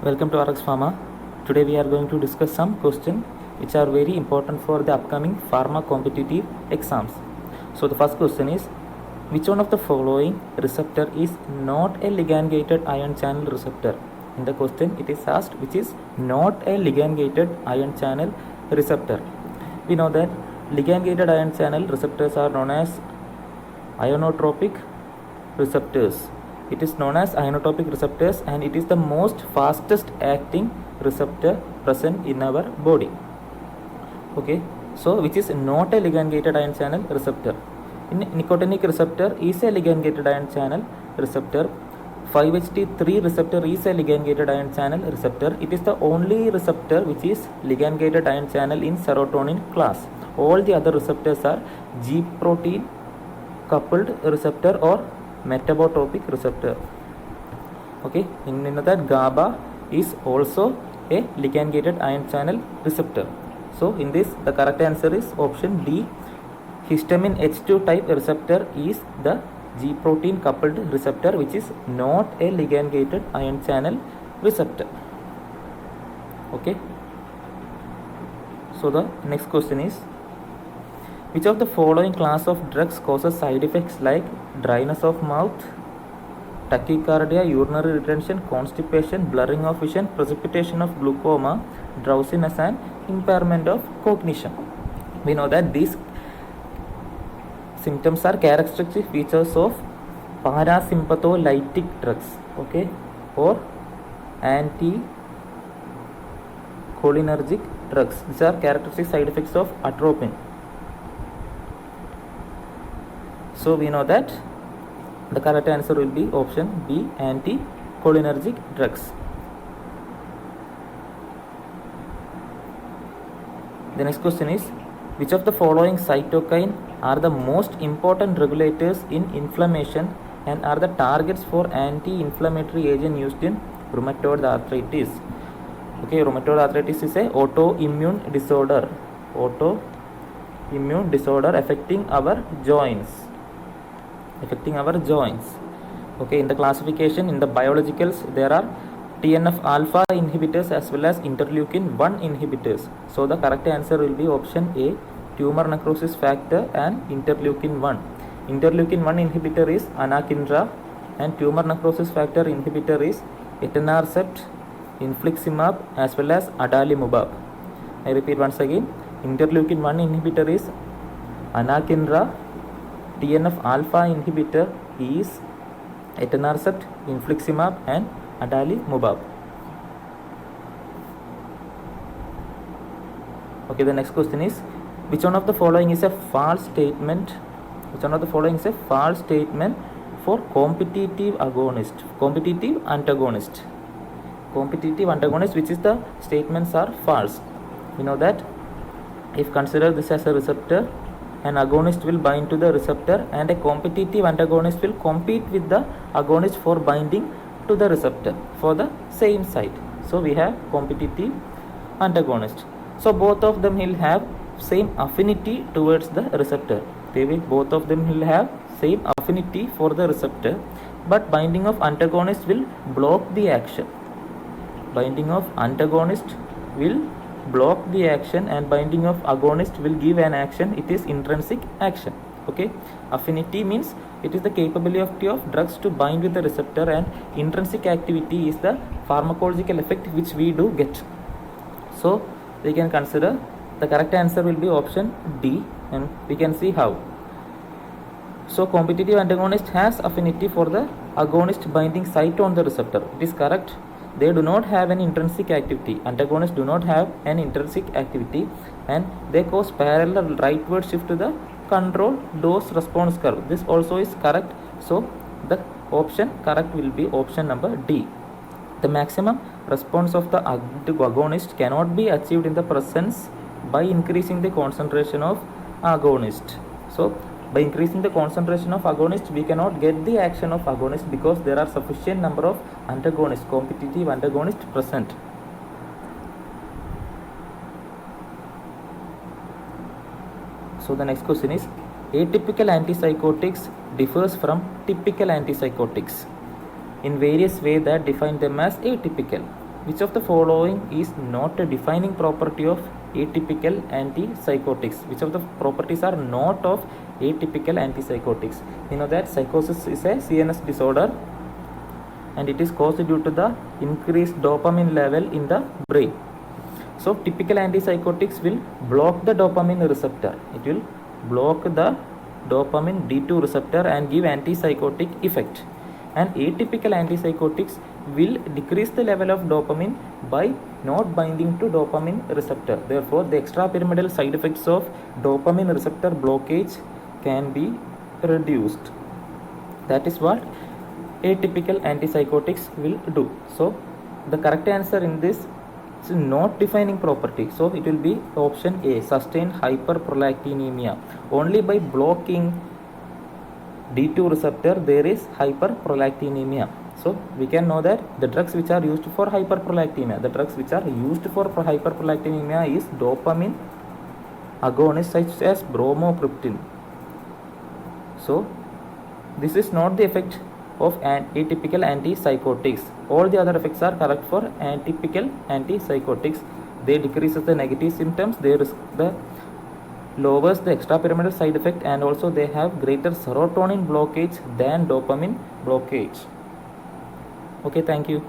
Welcome to RX Pharma. Today we are going to discuss some questions which are very important for the upcoming pharma competitive exams. So the first question is, which one of the following receptor is not a ligand-gated ion channel receptor? In the question it is asked which is not a ligand-gated ion channel receptor. We know that ligand-gated ion channel receptors are known as ionotropic receptors. It is known as ionotropic receptors and it is the most fastest acting receptor present in our body. Okay, so which is not a ligand-gated ion channel receptor. In nicotinic receptor is a ligand-gated ion channel receptor. 5-HT3 receptor is a ligand-gated ion channel receptor. It is the only receptor which is ligand-gated ion channel in serotonin class. All the other receptors are G protein coupled receptor or metabotropic receptor. Okay, in that GABA is also a ligand-gated ion channel receptor. So in this the correct answer is option D. Histamine H2 type receptor is the G protein coupled receptor which is not a ligand-gated ion channel receptor. Okay, so the next question is, which of the following class of drugs causes side effects like dryness of mouth, tachycardia, urinary retention, constipation, blurring of vision, precipitation of glaucoma, drowsiness and impairment of cognition? We know that these symptoms are characteristic features of parasympatholytic drugs, okay, or anticholinergic drugs. These are characteristic side effects of atropine. So we know that the correct answer will be option B, anticholinergic drugs. The next question is, which of the following cytokine are the most important regulators in inflammation and are the targets for anti-inflammatory agent used in rheumatoid arthritis? Okay, rheumatoid arthritis is a autoimmune disorder affecting our joints. Okay, in the classification, in the biologicals, there are TNF alpha inhibitors as well as interleukin 1 inhibitors. So the correct answer will be option A, tumor necrosis factor and interleukin 1. Interleukin 1 inhibitor is anakinra and tumor necrosis factor inhibitor is etanercept, infliximab as well as adalimumab. I repeat once again, interleukin 1 inhibitor is anakinra, TNF alpha inhibitor is etanercept, infliximab and adalimumab. Okay, the next question is, which one of the following is a false statement? For competitive antagonist, which is the statements are false. We know that if consider this as a receptor, an agonist will bind to the receptor and a competitive antagonist will compete with the agonist for binding to the receptor for the same site. So we have competitive antagonist. So both of them will have same affinity towards the receptor. Both of them will have same affinity for the receptor, but binding of antagonist will block the action. Binding of antagonist will block the action and binding of agonist will give an action. It is intrinsic action. Okay, affinity means it is the capability of drugs to bind with the receptor and intrinsic activity is the pharmacological effect which we do get. So we can consider the correct answer will be option D and we can see how. So competitive antagonist has affinity for the agonist binding site on the receptor. It is correct. They do not have an intrinsic activity. Antagonists do not have an intrinsic activity and they cause parallel rightward shift to the control dose response curve. This also is correct. So the option correct will be option number D. The maximum response of the agonist cannot be achieved in the presence by increasing the concentration of agonist. So by increasing the concentration of agonist, we cannot get the action of agonist because there are sufficient number of antagonists, competitive antagonists present. So the next question is, atypical antipsychotics differs from typical antipsychotics in various ways that define them as atypical. Which of the following is not a defining property of atypical antipsychotics? Which of the properties are not of atypical antipsychotics? You know that psychosis is a CNS disorder and it is caused due to the increased dopamine level in the brain. So typical antipsychotics will block the dopamine receptor. It will block the dopamine D2 receptor and give antipsychotic effect. And atypical antipsychotics will decrease the level of dopamine by not binding to dopamine receptor. Therefore, the extrapyramidal side effects of dopamine receptor blockage can be reduced. That is what atypical antipsychotics will do. So, the correct answer in this is not defining property. So, it will be option A, sustained hyperprolactinemia. Only by blocking D2 receptor there is hyperprolactinemia. So we can know that the drugs which are used for hyperprolactinemia, is dopamine agonists such as bromocriptine. So this is not the effect of atypical antipsychotics. All the other effects are correct for atypical antipsychotics. They decreases the negative symptoms, they lowers the extrapyramidal side effect, and also they have greater serotonin blockage than dopamine blockage. Okay, thank you.